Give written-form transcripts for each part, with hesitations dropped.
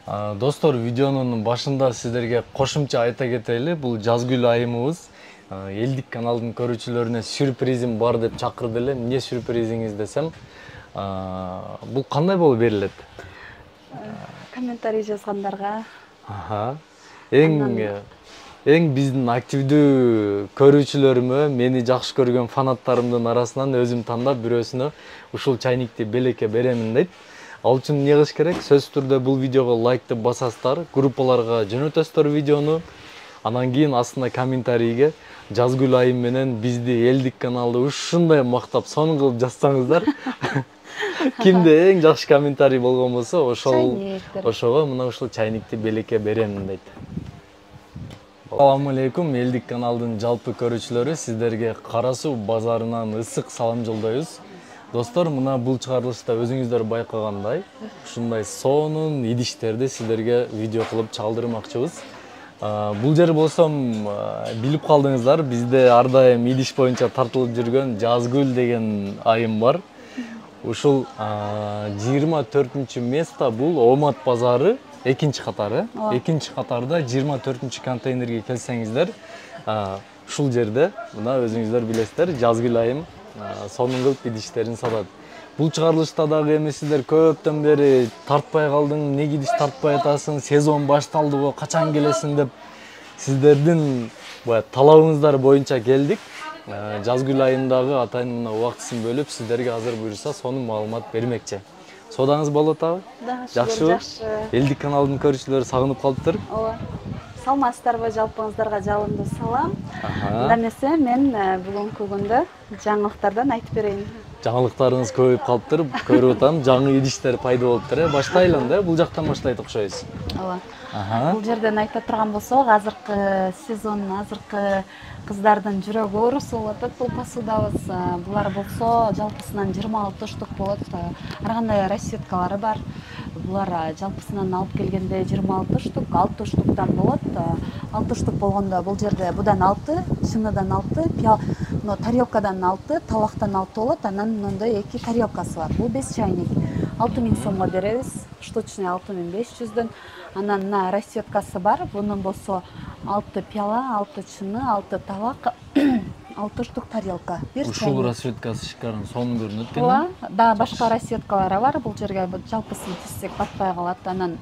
Достор, видеонун башында сиздерге кошумча айта кетели. Бул жазгүл айымыбыз элдик каналдын көрүүчүлөрүнө сюрпризим бар деп чакырды эле. Эмне сюрпризиңиз десем, бул кандай болуп берилет? Комментарий жазгандарга. Эң биздин активдүү көрүүчүлөрүмө, мени жакшы көргөн фанаттарымдын арасынан өзүм тандап бирөөсүнө ушул чайникти белекке беремин дейт. Ал үчүн эмне кылыш керек? Сөзсүз түрдө бул видеого лайкты басасыздар, группаларга жөнөтөсүздөр видеону. Анан кийин астына комментарийге жазгүл айым менен бизди элдик каналды ушундай мактап сонун кылып жазсаңыздар, кимде эң жакшы комментарий болгон болсо, ошого мына ушул чайникти белекке беремин дейт. Assalamu алейкум, элдик каналдын жалпы көрүүчүлөрү, сиздерге Кара Суу базарынан ысык салам жолдойбуз. Достор, мына бул чыгарылышта өзүңүздөр байкагандай, ушундай сонун идиштерди сиздерге видео кылып чалдырмакчыбыз. Бул жер болсом билип калдыңыздар, бизде ар дайым идиш боюнча тартылып жүргөн Жазгүл деген айым бар. Ушул 24 место бул Омат базары, экинчи катары. Экинчи катарда 24 контейнерге келсеңиздер, ушул жерде мына өзүңүздөр билесиздер, Жазгүл айым сонун кылып идиштерин сатат. Бул чыгарылышта дагы эми сиздер көптөн бери тартпай калдың, эмнеге идиш тартпай атасың, сезон башталды го, качан келесиң деп сиздердин талабыңыздар боюнча келдик. Жазгүл айым дагы атайын мына убактысын бөлүп сиздерге азыр буюрса сонун маалымат бермекчи. Соодаңыз болуп атабы? Жакшыбы? Элдик каналдын көрүүчүлөрү сагынып калыптыр. Ооба. Саламатсыздарбы, жалпыңыздарга жалындуу салам. Анда эмесе мен бүгүнкү күндө жаңылыктардан айтып берейин. Жаңылыктарыңыз көбөйүп калыптыр, көрүп атам, жаңы идиштер пайда болуптур. Баштайлы анда, бул жактан баштайт окшойбуз. Ооба. Бул жерден айта турган болсок, азыркы сезон, азыркы кыздардын жүрөгү оорусу болуп атат бул посудабыз. Булар болсо жалпысынан 26 штук болот. Ар кандай расчеткалары бар. Булар жалпысынан алып келгенде 26 штук, 6 штуктан болот. 6 штук болгондо бул жерде будан 6, чыныдан 6, тарелкадан 6, табактан 6 болот. Анан мындай 2 тарелкасы бар. Бул 5 чайник. 6000 сомго беребиз. Штучный 6500дөн. Анан мына расчеткасы бар. Бунун болсо 6 пияла, 6 чыны, 6 табак, 6 штук тарелка. Ушул расчеткасы шикарың сонун көрүнөт экен. Ооба, да башка расчеткалары бар. Бул жерге жалпысын тизсек батпай калат. Анан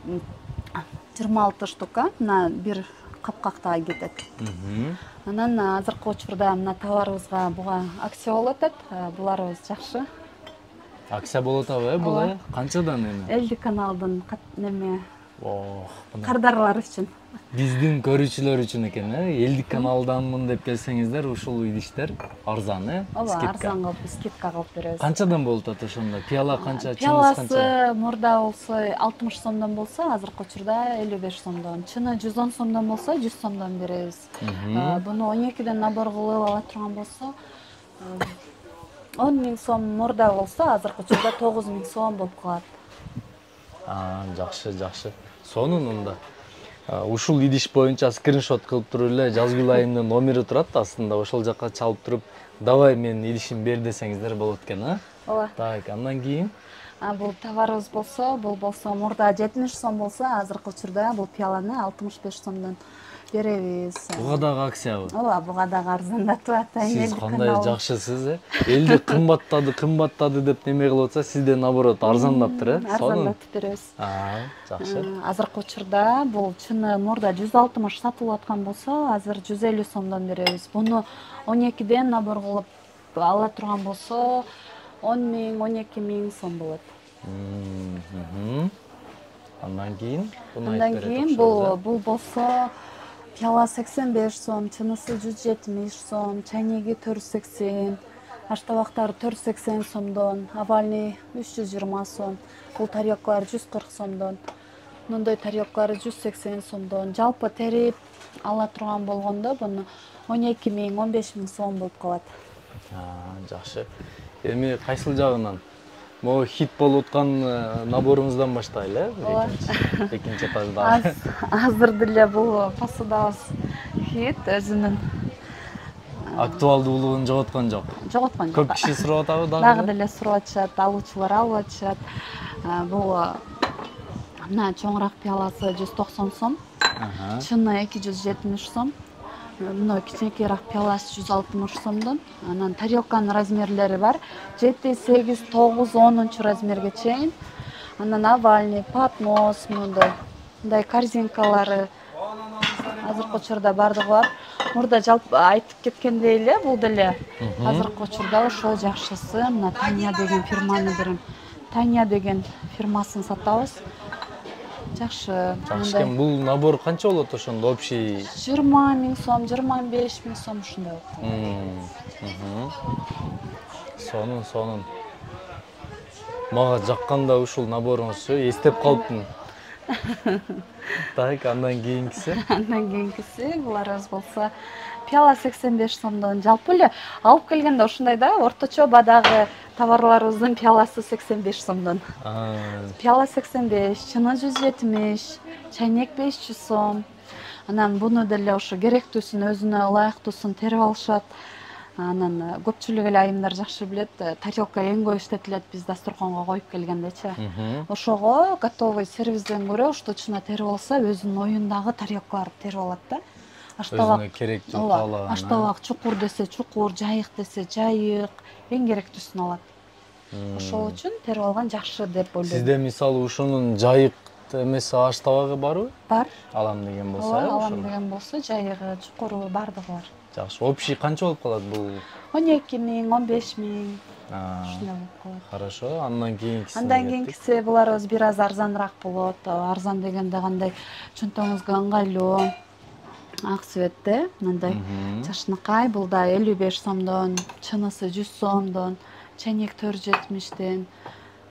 26 штука мына бир капкакта кетет. Анан азыркы учурда мына товарыбызга буга акция болуп атат. Буларыбыз жакшы. Акция болуп атабы, бул канчадан эми? Элдик каналдын неме кардарлар үчүн. Биздин көрүүчүлөр үчүн экен, элдик каналданмын деп келсеңиздер, ушул идиштер арзан, Ооба, арзан кылып скидка кылып беребиз. Канчадан болуп атат ошондо? Пияла канча, чынысы канча? Пияласы мурда болсо 60 сомдон болсо, азыркы учурда 55 сомдон. Чыны 110 сомдон болсо, 100 сомдон беребиз. Буну 12ден набор кылып ала турган болсо, 10.000 сом мурда болсо, азыркы учурда 9.000 сом болуп калат. Жакшы. Сонун унда. Ушул идиш боюнча скриншот кылып туруп эле Жазгүл айымдын номери турат астында, ошол жакка чалып туруп, давай менин идишим бер десеңиздер болот экен, Ооба. Так, андан кийин бул товарыбыз болсо, бул болсо мурда 70 сом болсо, азыркы учурда бул пияланы 65 сомдон беребиз. Буга дагы акциябы? Ооба, буга дагы арзандатып атайын. Сиз кандай жакшысыз, Элди кымбаттады деп неме кылып атса, сизде наоборот арзандаптыр, Арзандатып беребиз. Жакшы. Азыркы учурда бул чыны мурда 160 сатылып аткан болсо, азыр 150 сомдон беребиз. Буну 12ден набор кылып ала турган болсо, 10.000, 12.000 сом болот. Андан кийин бул болсо пияла 85 сом, чынысы 170 сом, чайниги 480, аштабактары 480 сомдон, овальный 320 сом, бул тарелкалар 140 сомдон, мындай тарелкалар 180 сомдон. Жалпы терип ала турган болгондо буну 12.000, 15.000 сом болуп калат. Жакшы. Эми кайсыл жагынан? Могу хит болуп аткан наборубуздан баштайлы, экинчи этажда. Азыр деле бул посудабыз хит өзүнүн актуалдуулугун жоготкон жок. Жоготкон жок. Көп киши сурап атабы дагы деле сурап атышат, алуучулар алып атышат. Бул Мына чоңураак пиаласы 190 сом, чыны 270 сом. Мына кичинекейраак пиаласы 160 сомдон. Анан тарелканын размерлери бар. 7, 8, 9, 10 размерге чейин. Анан овальный, поднос, мындай корзинкалары азыркы учурда бардыгы бар. Мурда жалпы айтып кеткендей эле, бул деле азыркы учурда ошол жакшысы. Мына Таня деген фирманы берем. Таня деген фирмасын сатабыз. Жакшы. Жакшы экен. Бул набор канча болот ошондо общий? 20 000 сом, 25 000 сом ушундай болот. Сонун. Мага жакканда ушул наборуңузчу эстеп калыптым. Так, андан кийинкиси буларыбыз болсо пиала 85 сомдон. Жалпы эле алып келгенде ушундай да, орточо бадагы товарларыбыздын пиаласы 85 сомдон. Пиала 85, чыны 170, чайнек 500 сом. Анан буну деле ошо керектүүсүн өзүнө ылайыктуусун терип алышат. Анан көпчүлүк эле айымдар жакшы билет, тарелка эң көп иштетилет биз дасторконго коюп келгендечи. Ошого готовый сервистен көрө уштучуна терип алса, өзүнүн оюндагы тарелкаларды терип алат да. Өзүнө керектүү каалаган. Аштабак чукур десе чукур, жайык десе жайык, эң керектүүсүн алат. Ошол үчүн терип алган жакшы деп ойлойм. Сизде мисалы ушунун жайык эмеси аштабагы барбы? Бар. Алам деген болсо, алам деген болсо, жайыгы, чукуру бардыгы бар. Жакшы. Общий канча болуп калат бул? 12 000, 15 000. Ушундай болуп калат. Хорошо. Андан кийинкиси буларыбыз бир аз арзаныраак болот. Арзан дегенде кандай чөнтөгүңүзгө ыңгайлуу. Ак цветте, мындай чачныкай, бул да 55 сомдон, чынысы 100 сомдон, чайнек 470ден.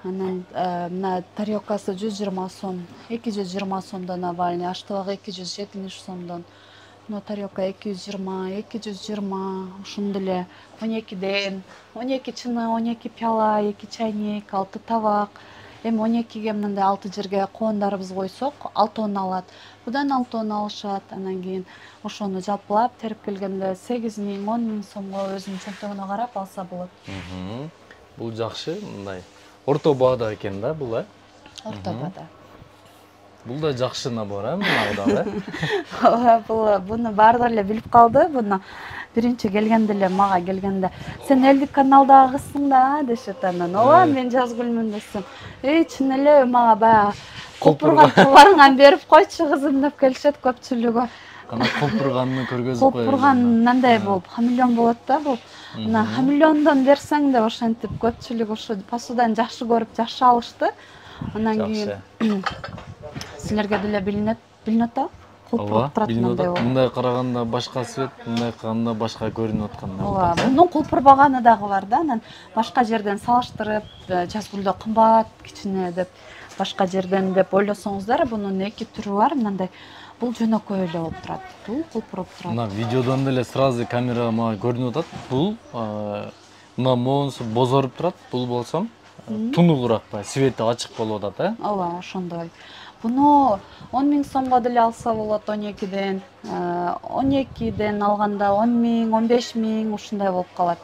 Анан мына тарелкасы 120 сом, 220 сомдон овальный, аштабак 270 сомдон. Мына тарелка 220, 220, ушундай эле 12ден, 12 чыны, 12 пиала, 2 чайнек, 6 табак. Эми 12ге мындай 6 жерге коондарыбыз койсок, 6 он алат. Будан 6 он алышат. Анан кийин ошону жалпылап терип келгенде 8 000, 10 000 сомго өзүнүн чөнтөгүнө карап алса болот. Бул жакшы, мындай орто баада экен да бул, Орто баада. Бул да жакшы набор, мына Буну баардыгы эле билип калды. Буну биринчи келгенде эле мага келгенде сен элдик каналдагы кызсың да дешет. Анан ооба мен Жазгүлмүн десем. Чын эле мага баягы копурган товарыңан берип койчу кызым деп келишет көпчүлүгү. Кана копурганды көргөзүп коюш. Копурган мындай болуп, хамелеон болот да бул. Мына хамелеондон берсең деп ошентип көпчүлүк ошо посуданы жакшы көрүп, жакшы алышты. Анан кийин силерге деле билинет да? Кулпуруп турат мындай болуп. Мындай караганда башка свет, мындай караганда башка көрүнүп аткандай. Ооба, мунун кулпурбаганы дагы бар да. Анан башка жерден салыштырып, Жазгүлдө кымбат, кичине деп, башка жерден деп ойлосоңуздар, бунун эки түрү бар. Мындай бул жөнөкөй эле болуп турат. Бул кулпуруп турат. Мына видеодон деле сразу камерага мага көрүнүп атат. Бул мына моонсу бозоруп турат. Бул болсом тунугураак, свети ачык болуп атат, Ооба, ошондой. Буну 10 000 сомго деле алса болот 12ден. 12ден алганда 10 000, 15 000 ушундай болуп калат.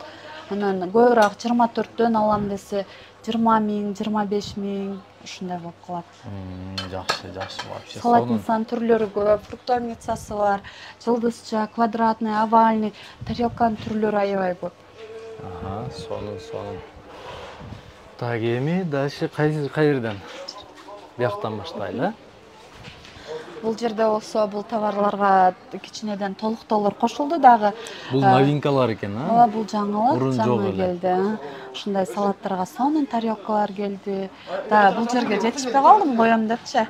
Анан көбүрөөк 24дөн алам десе 20 000, 25 000 ушундай болуп калат. Жакшы вообще. Салатницанын түрлөрү көп, фруктовницасы бар, жылдызча, квадратный, овальный, тарелканын түрлөрү аябай көп. Сонун. Так, эми дальше кайерден? Бияктан баштайлы. Бул жерде болсо бул товарларга кичинеден толуктоолор кошулду дагы. Бул новинкалар экен, Ооба, бул жаңылык, жаңы келди. Ушундай салаттарга сонун тарелкалар келди. Да, бул жерге жетишпей калдым, коем депчи.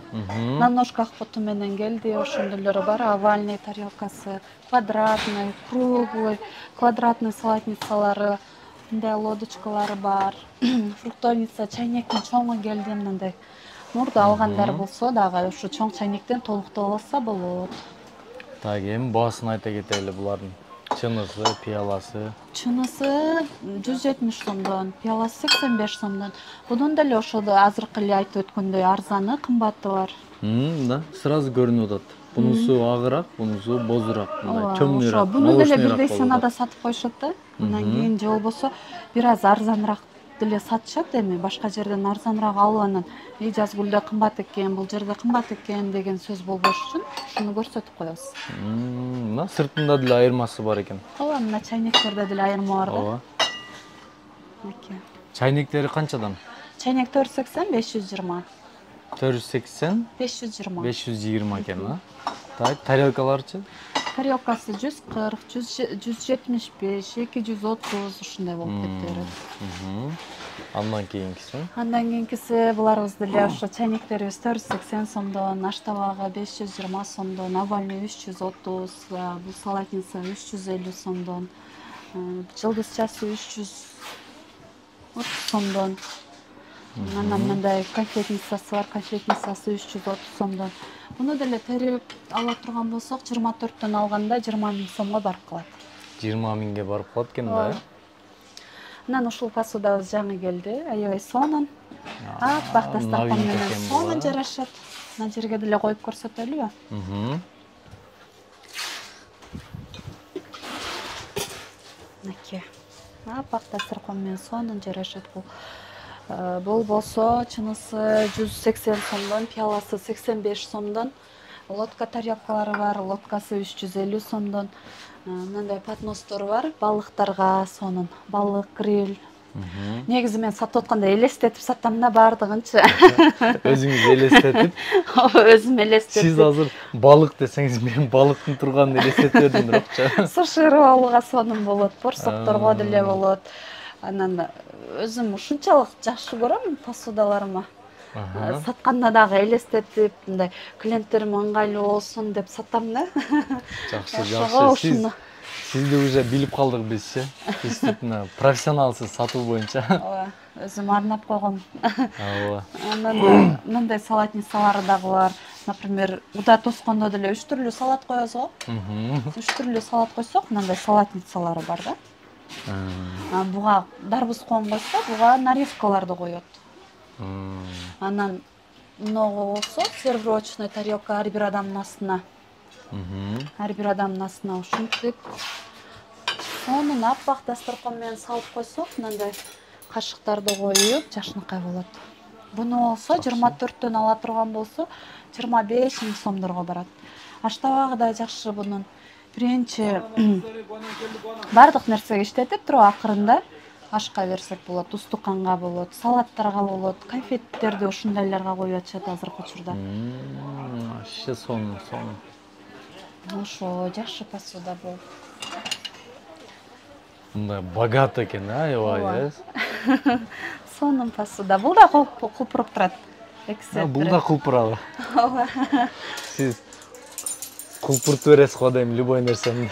На ножках поту менен келди, ошондойлору бар, овальный тарелкасы, квадратный, круглый, квадратный салатницалары, мындай лодочкалары бар. Фруктовница, чайнектин чоңу келди, мындай. Мурда алгандар болсо дагы ушу чоң чайнектен толуктоо алса болот. Так, эми баасын айта кетели булардын. Чынысы, пиаласы. Чынысы 170 сомдон, пиаласы 85 сомдон. Бунун деле ошодо азыркы эле айтып өткөндөй арзаны, кымбаты бар. Да, сразу көрүнүп атат. Бунусу агыраак, бунусу бозураак, мындай темныйраак. Ошо буну деле бирдей ценада сатып коюшат да. Андан кийин же болбосо бир аз арзаныраак деле сатышат эми башка жерден арзаныраак алып анан Жазгүлдө кымбат экен, бул жерде кымбат экен деген сөз болбош үчүн ушуну көрсөтүп коебуз. Мына сыртында деле айырмасы бар экен. Ооба, мына чайнектерде деле айырма бар да. Ооба. Чайнектери канчадан? Чайнек 480, 520. 480, 520. 520 экен, а? Так, тарелкаларчы? Тарелкасы 140, 175, 230 ушундай болуп кетет. Андан кийинкиси? Андан кийинкиси буларыбыз деле ошо чайнектерибиз 480 сомдон, аш табагы 520 сомдон, овальный 330, бул салатница 350 сомдон, жылдыз часы 330 сомдон. Анан мындай конфетницасы бар, конфетницасы 330 сомдон. Буну деле терип ала турган болсок, 24төн алганда 20 000 сомго барып калат. 20 000ге барып калат экен да. Анан ушул посудабыз жаңы келди, аябай сонун. Аппак дасторкон менен сонун жарашат. Мына жерге деле коюп көрсөтөлүбү? Мынакей. Аппак дасторкон менен сонун жарашат бул. Бул болсо чынысы 180 сомдон, пияласы 85 сомдон. Лодка тарелкалары бар, лодкасы 350 сомдон. Мындай подностор бар, балыктарга сонун, балык, гриль. Негизи мен сатып атканда элестетип сатам да бардыгынчы. Өзүңүз элестетип? Өзүм элестетип. Сиз азыр балык десеңиз, мен балыктын турганын элестетип бердим бирокчу. Суши роллга сонун болот, борсокторго деле болот. Анан өзүм ушунчалык жакшы көрөм посудаларыма. Сатканда дагы элестетип, мындай клиенттерим ыңгайлуу болсун деп сатам да. Жакшы, жакшы. Сизди уже билип калдык бизчи. Действительно, профессионалсыз сатуу боюнча. Ооба, өзүм арнап койгом. Ооба. Анан мындай салатницалары дагы бар. Например, уда тоскондо деле 3 түрлүү салат коебуз го. 3 түрлүү салат койсок, мындай салатницалары бар да. Буга дарбыз коон койсо, буга нарезкаларды коет. Анан мыного болсо, сервировочный тарелка ар бир адамдын астына. Ар бир адамдын астына ушинтип сонун аппак дасторкон менен салып койсок, мындай кашыктарды коюп, жакшынакай болот. Буну болсо 24төн ала турган болсо, 25 000 сомдорго барат. Аш табагы да жакшы бунун. Биринчи бардык нерсеге иштетип туруп акырында ашка берсек болот, устуканга болот, салаттарга болот, конфеттерди ушундайларга коюп атышат азыркы учурда. Вообще сонун. Ошо жакшы посуда бул. Мындай богат экен, аябай. Сонун посуда. Бул да кулпуруп турат. Бул да кулпурабы? Ооба. Сиз кулпуртуп бересиз го дейм, любой нерсени.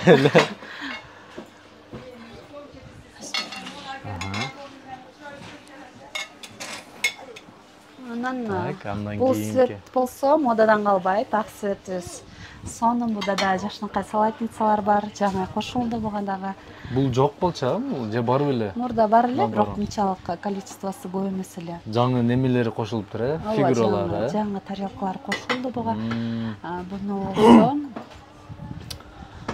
Анан бул свет болсо модадан калбайт, ак светибиз. Сонун буда да жакшынакай салатницалар бар, жаңы кошулду буга дагы. Бул жок болчу, же бар беле? Мурда бар эле, бирок мынчалык количествосу көп эмес эле. Жаңы немелери кошулуп тур, фигуралары. Жаңы тарелкалар кошулду буга. Буну болсо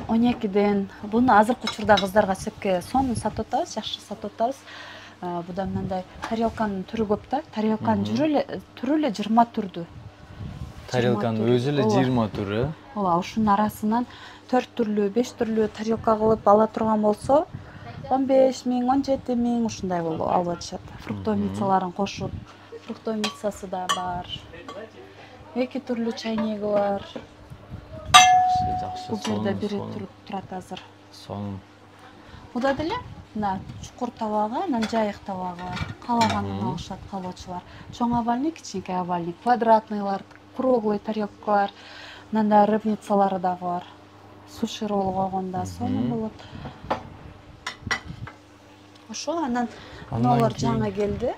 12ден, буну азыркы учурда кыздарга сөккө сонун сатып атабыз, жакшы сатып атабыз. Буда мындай тарелканын түрү көп да. Тарелканын түрү эле 20 түрдүү. Тарелканын өзү эле 20 түрү. Ооба, ушунун арасынан 4 түрлүү, 5 түрлүү тарелка кылып ала турган болсо, 15 000, 17 000 ушундай болуп алып атышат. Фруктовницаларын кошуп, фруктовницасы да бар. 2 түрлүү чайнеги бар. Жакшы, бул жерде бири турат азыр. Сонун. Буда деле мына чукур табагы, анан жайык табагы бар. Каалаганын алышат каалоочулар. Чоң овальный, кичинекей овальный, квадратныйлар, круглый тарелкалар, анан да рыбницалары дагы бар. Суши ролл койгондо сонун болот. Ошо анан мыналар жаңы келди.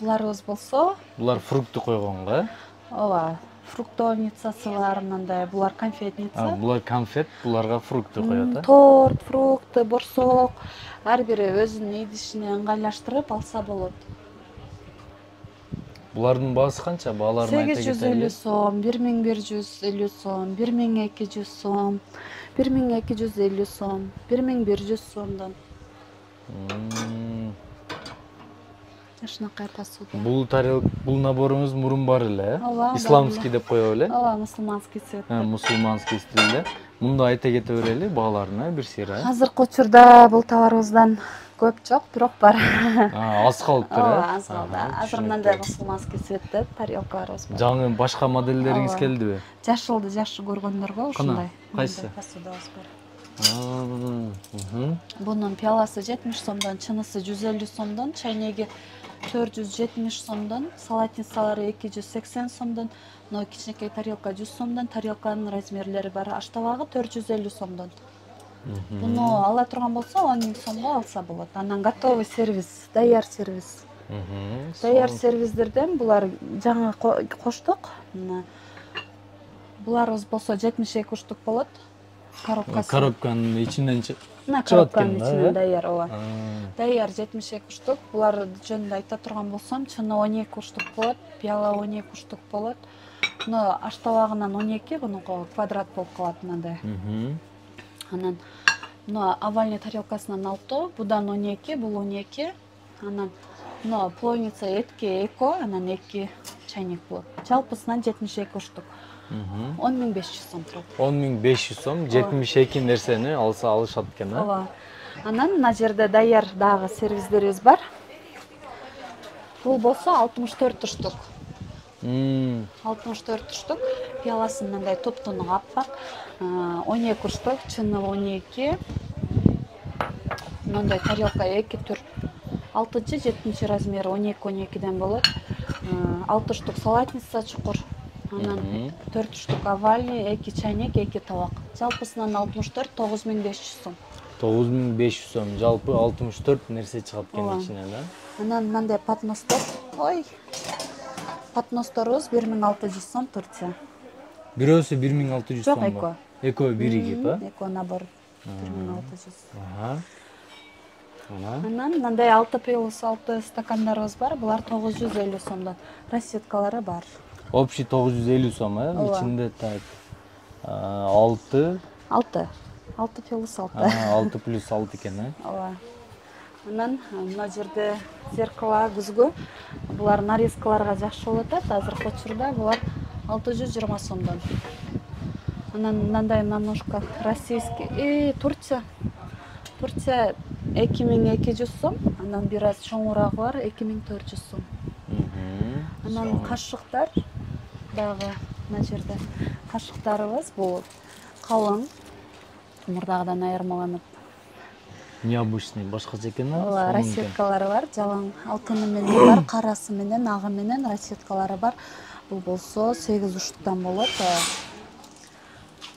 Буларыбыз болсо, булар фрукты койгонго, ооба, фруктовницасы бар, мындай булар конфетница. Булар конфет, буларга фрукты коет, торт, фрукты, борсок, ар бири өзүнүн идишине ыңгайлаштырып алса болот. Булардын баасы канча? Бааларын айта кетели. 850 сом, 1150 сом, 1200 сом, 1250 сом, 1100 сомдон. жакшынакай посуда. Бул наборыңыз мурун бар эле, Ооба, исламский деп коёбу эле. Ооба, мусулманский цвет. Мусулманский стилде. Мунда айта кете берели бааларын, бир сыйра. Азыркы учурда бул товарыбыздан көп жок, бирок бар. Аз калыптыр, Ооба, аз калды. Азыр мындай мусулманский цветте тарелкаларыбыз бар. Жаңы башка моделдериңиз келдиби? Жашылды жакшы көргөндөргө ушундай. Кайсы? Посудабыз бар. Мхм. Бунун пиаласы 70 сомдон, чынысы 150 сомдон, чайнеги 470 сомдон, салатницалары 280 сомдон, но кичинекей тарелка 100 сомдон, тарелканын размерлери бар. Аштабагы 450 сомдон. Буну ала турган болсо 10 000 сомго алса болот. Анан готовый сервис, даяр сервис. Даяр сервисдерден булар жаңы коштук. Буларыбыз болсо 72 штук болот. Коробканын ичинен коробканын ичинен даяр, ооба. Даяр 72 штук. Булар жөнүндө айта турган болсом, чыны 12 штук болот, пиала 12 штук болот. Но аштабагынан 12, бунуку квадрат болуп калат мындай. Анан мына овальный тарелкасынан 6, будан 12, бул 12. Анан мына плойница этке эко, анан 2 чайник болот. Жалпысынан 72 штук. 10 500 сом турат. 10 500 сом, 72 нерсени алышат экен, а? Ооба. Анан мына жерде даяр дагы сервисдерибиз бар. Бул болсо 64 штук. 64 штук. Пиаласы мындай топтону аппак. 12 штук, чыны 12. Мындай тарелка 2 түр. 6-7 размери 12-12ден болот. 6 штук салатница чукур. Анан 4 штук овальный, 2 чайник, 2 табак. Жалпысынан 64, 9500 сом. 9500 сом, жалпы 64 нерсе чыгат экен ичинен, да? Анан мындай подностор. Подносторубуз 1600 сом Турция. Бирөөсү 1600 сом. Жок, эко. Экөө биригип, а? Эко набор 1600. Анан Анан мындай 6 пиалус 6 стакандарыбыз бар. Булар 950 сомдон. Расчеткалары бар. общий 950 сом, ичинде так 6 пиалус 6. 6 плюс 6 экен, а? Ооба. Анан мына жерде зеркало күзгү. Булар нарезкаларга жакшы болот. Азыркы учурда булар 620 сомдон. Анан мындай ножка российский. Турция 2200 сом. Анан бир аз чоңурагы бар 2400 сом. Анан кашыктар дагы мына жерде кашыктарыбыз бул калың. Мурдагыдан айырмаланып. Необычный, башкача экен, а? Ооба, расчеткалары бар, жалаң алтыны менен бар, карасы менен, агы менен расчеткалары бар. Бул болсо 8 уштуктан болот.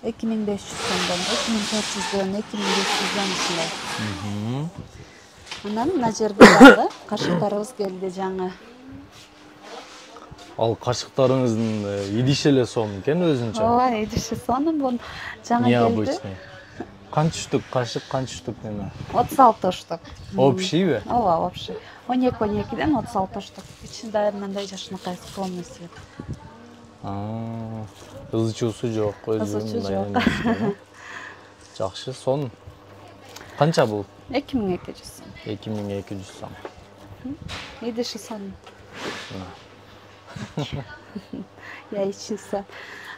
2500 сомдон, 2400дөн, 2500дөн ушундай. Анан мына жерде дагы кашыктарыбыз келди жаңы. Ал кашыктарыңыздын идиши эле сонун экен өзүнчө. Ооба, идиши сонун, бул жаңы келди. Необычный. Канча штук кашык, канча штук неме? 36 штук. Общийби? Ооба, общий. 12-12ден 36 штук. Ичинде мындай жакшынакай сонун свет. Ызычуусу жок, Ызычуу жок. Жакшы, сонун. Канча бул? 2200 сом. 2200 сом. Идиши сонун. Я ичинсе.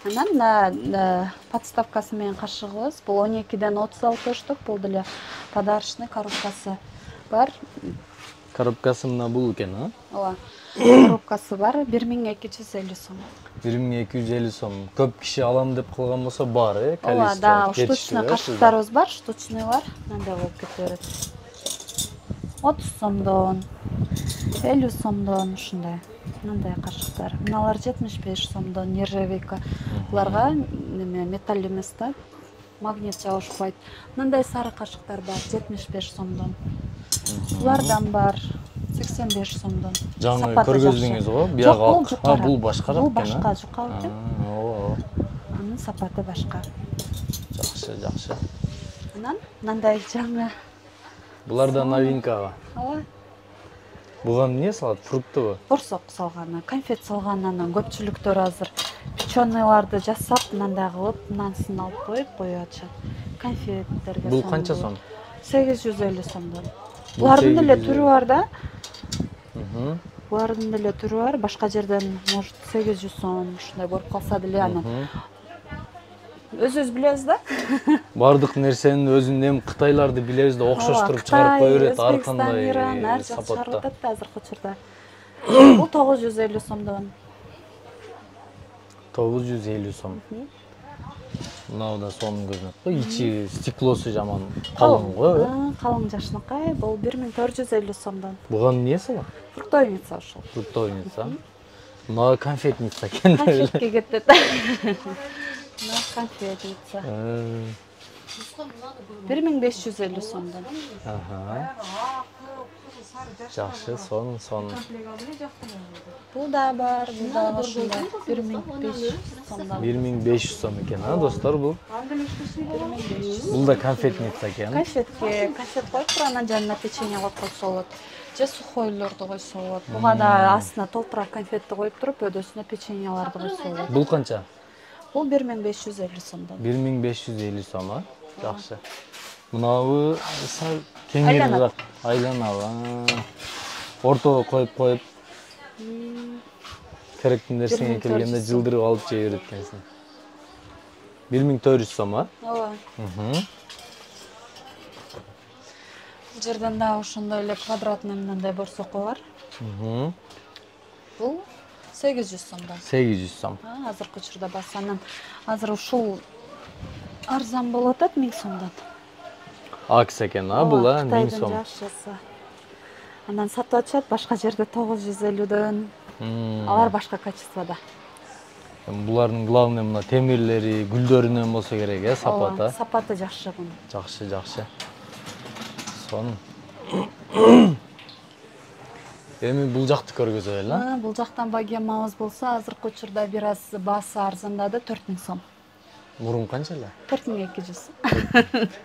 Анан подставкасы менен кашыгыбыз бул 12ден 36 штук, бул деле подарочный коробкасы бар. Коробкасы мына бул экен, а? Ооба. Коробкасы бар 1250 сом. 1250 сом. Көп киши алам деп калган болсо бар, Ооба, да, штучный кашыктарыбыз бар, штучный бар. Мындай болуп кете берет. 30 сомдон, 50 сомдон ушундай. Мындай кашыктар. Мыналар 75 сомдон, нержавейка. Буларга металл эмес да, магнит жабышпайт. Мындай сары кашыктар бар, 75 сомдон. Булардан бар 85 сомдон. Жаңы көргөздүңүз го, бияга. Бул башкараак экен. Бул башка жука экен. Ооба. Анын сапаты башка. Жакшы. Анан мындай жаңы. Булар да новинкага. Ооба. Буга эмне салат? Фруктубу? Борсок салган, конфет салган, анан көпчүлүктөр азыр печёныйларды жасап, мындай кылып, мынанысын алып коюп атышат. Конфеттерге. Бул канча сом? 850 сомдон. Булардын деле түрү бар да. Булардын деле түрү бар. Башка жерден может 800 сом ушундай болуп калса деле анан өзүбүз билебиз да. Бардык нерсенин өзүн эми Кытайларды билебиз да окшоштуруп чыгарып кое берет ар кандай Иран ар жак сапатта. чыгарып атат да азыркы учурда. Бул 950 сомдон. 950 сом. Мынау да сонун көрүнөт го. Ичи стеклосу жаман калың го. Калың жашынакай. Бул 1450 сомдон. Буга эмне салат? Фруктовница ушул. Фруктовница. Мына конфетница экен. Конфетке кетет. Мына конфетница. 1550 сомдон. Жакшы, сонун. Бул да бар, бул да ошондой 1500 сомдон. 1500 сом экен, достор бул. Бул да конфетница экен. Конфет коюп туруп анан жанына печенье коюп койсо болот. Же сухойлорду койсо болот. Буга да астына толтура конфетти коюп туруп, өдөсүнө печеньеларды койсо болот. Бул канча? Бул 1550 сомдон. 1550 сом, жакшы. Мынабы кеңирээк айланабы. Ортого коюп керектүү нерсеңе келгенде жылдырып алып жей берет экенсиң. 1400 сом, Ооба. Бул жерден да ошондой эле квадратный мындай борсоко бар. Бул 800 сомдон. 800 сом. Азыркы учурда басы анан азыр ушул арзан болуп атат 1000 сомдон. Акция экен, бул 1000 сом. Жакшысы. Анан сатып атышат башка жерде 950дөн. Алар башка качествода. Булардын главный мына темирлери, гүлдөрүнөн болсо керек, сапаты. Сапаты жакшы бунун. Жакшы. Сонун. Эми бул жакты көргөзөлү, Бул жактан богемабыз болсо азыркы учурда бир аз баасы арзандады 4000 сом. Мурун канча эле? 4200.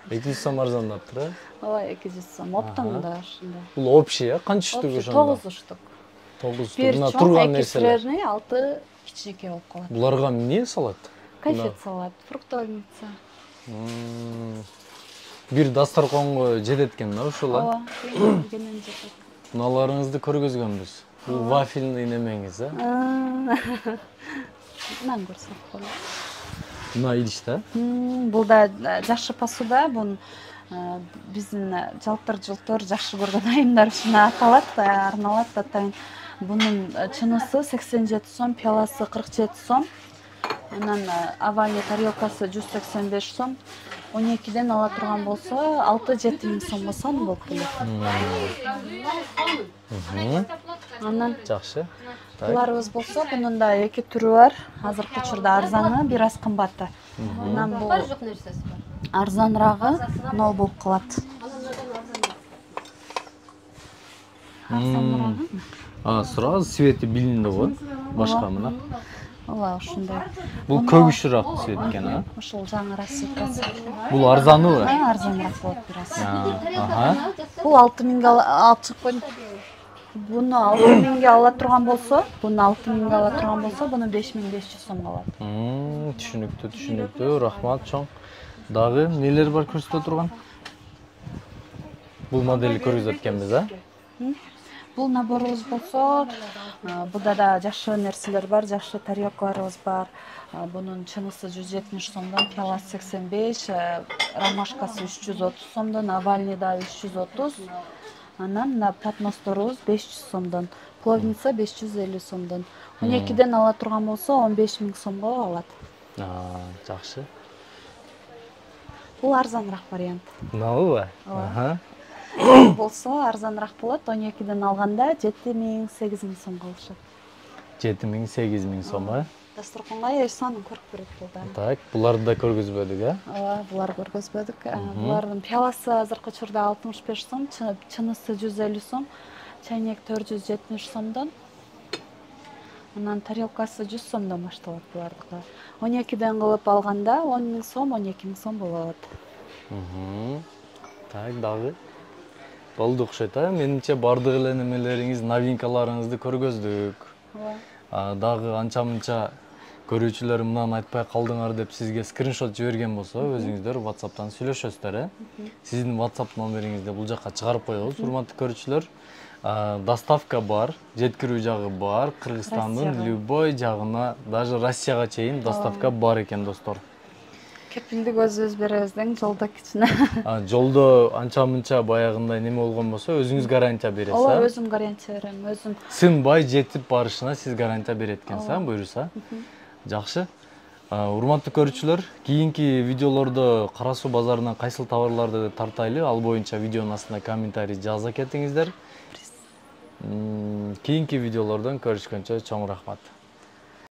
200 сом арзандаптыр, Ооба, 200 сом. Оптом да ошондой. Бул общий, канча штук ошондо? 9 штук. 9 штук. Бир Мына чоң, турган 2 нерселер. средний, 6 кичинекей болуп калат. Буларга эмне салат? Конфет салат, фруктовница. Бир дасторконго жетет экен да ушул, Ооба, кенен жетет. Мыналарыңызды көргөзгөнбүз. Бул вафельный немеңиз, Мындан көрсөк болот. Мына идиш да? Бул да жакшы посуда, бун биздин жалтыр жакшы көргөн айымдар үчүн аталат, арналат атайын. Бунун чынысы 87 сом, пиаласы 47 сом. Анан овальный тарелкасы 185 сом. 12ден ала турган болсо 6-7 миң сомго сан болуп келет. Анан Жакшы. буларыбыз болсо бунун да эки түрү бар. Азыркы учурда арзаны, бир аз кымбаты. Анан бул арзанырагы нол болуп калат. Сразу свети билинди го. Башка мына. Ооба, ошондой. Бул көгүшүрөөк свет экен, Ошол жаңы рассветкасы. Бул арзаныбы? Арзаныраак болот бир аз. Бул 6000 алып чыгып койдум. Буну 6000 ала турган болсо, буну 5500 сомго алат. Түшүнүктүү, рахмат чоң. Дагы нелер бар көрсөтө турган? Бул модели көргөзөт экенбиз, Бул наборубуз болсо, буда да жакшы нерселер бар, жакшы тарелкаларыбыз бар. Бунун чынысы 170 сомдон, пиаласы 85, ромашкасы 330 сомдон, овальный да 330. Анан на подносторубуз 500 сомдон, пловница 550 сомдон. 12ден ала турган болсо 15 миң сомго алат. Жакшы. Бул арзаныраак вариант. Мынабы? Болсо арзаныраак болот, 12ден алганда 7 миң, 8 миң сомго алышат. 7 миң, 8 миң сом, Дасторконго санын көрүп берет булда. Так, буларды да көргөзбөдүк, Ооба, булар көргөзбөдүк. Булардын пиаласы азыркы учурда 65 сом, чынысы 150 сом, чайнек 470 сомдон. Анан тарелкасы 100 сомдон башталат булардыкы. 12ден кылып алганда 10 миң сом, 12 миң сом болот. Так, дагы болду окшойт, менимче бардык эле немелериңиз, новинкаларыңызды көргөздүк. Дагы анча-мынча көрүүчүлөр мынаны айтпай калдыңар деп сизге скриншот жиберген болсо, өзүңүздөр WhatsApp'тан сүйлөшөсүздөр, Сиздин WhatsApp номериңизди бул жакка чыгарып коебуз, урматтуу көрүүчүлөр. Доставка бар, жеткирүү жагы бар. Кыргызстандын Россияга. любой жагына, даже Россияга чейин доставка бар экен, достор. Кепилдик өзүбүз беребиз дең, жолдо кичине. Жолдо анча-мынча баягындай неме болгон болсо, өзүңүз гарантия бересиз. Ооба, өзүм гарантия берем, өзүм. Сынбай жетип барышына сиз гарантия берет экенсиз, буюрса. Жакшы. Урматтуу көрүүчүлөр, кийинки видеолордо Кара Суу базарынан кайсыл товарларды тартайлы, ал боюнча видеонун астына комментарий жаза кетиңиздер. Кийинки видеолордон көрүшкөнчө чоң рахмат.